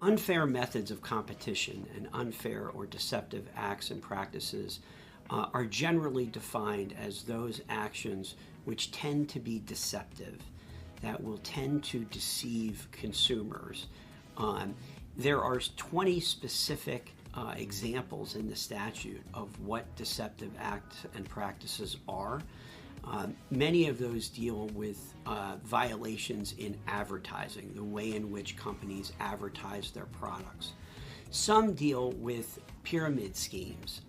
Unfair methods of competition and unfair or deceptive acts and practices are generally defined as those actions which tend to be deceptive, that will tend to deceive consumers. There are 20 specific examples in the statute of what deceptive acts and practices are. Many of those deal with violations in advertising, the way in which companies advertise their products. Some deal with pyramid schemes.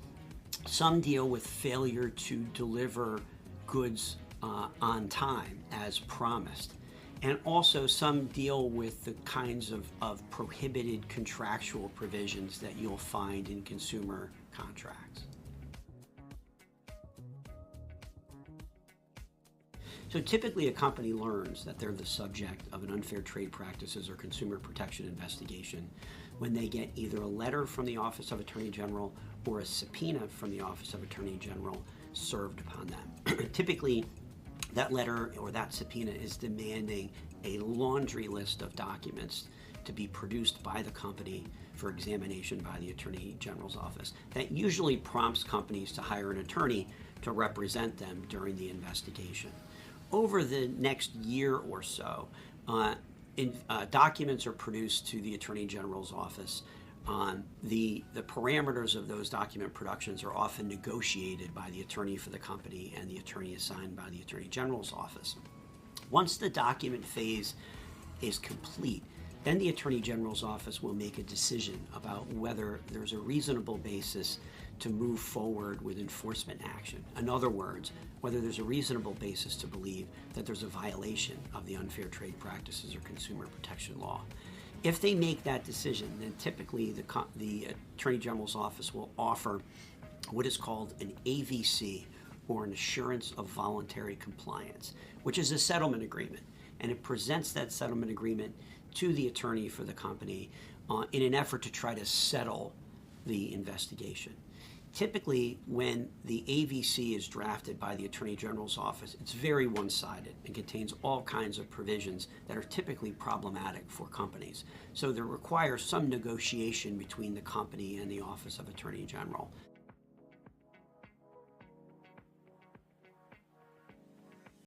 Some deal with failure to deliver goods on time as promised. And also some deal with the kinds of prohibited contractual provisions that you'll find in consumer contracts. So typically a company learns that they're the subject of an unfair trade practices or consumer protection investigation when they get either a letter from the Office of Attorney General or a subpoena from the Office of Attorney General served upon them. Typically, that letter or that subpoena is demanding a laundry list of documents to be produced by the company for examination by the Attorney General's office. That usually prompts companies to hire an attorney to represent them during the investigation. Over the next year or so, documents are produced to the Attorney General's office. The parameters of those document productions are often negotiated by the attorney for the company and the attorney assigned by the Attorney General's office. Once the document phase is complete, then the Attorney General's office will make a decision about whether there's a reasonable basis to move forward with enforcement action. In other words, whether there's a reasonable basis to believe that there's a violation of the unfair trade practices or consumer protection law. If they make that decision, then typically the Attorney General's office will offer what is called an AVC, or an assurance of voluntary compliance, which is a settlement agreement. And it presents that settlement agreement to the attorney for the company in an effort to try to settle the investigation. Typically, when the AVC is drafted by the Attorney General's office, it's very one-sided and contains all kinds of provisions that are typically problematic for companies. So there requires some negotiation between the company and the Office of Attorney General.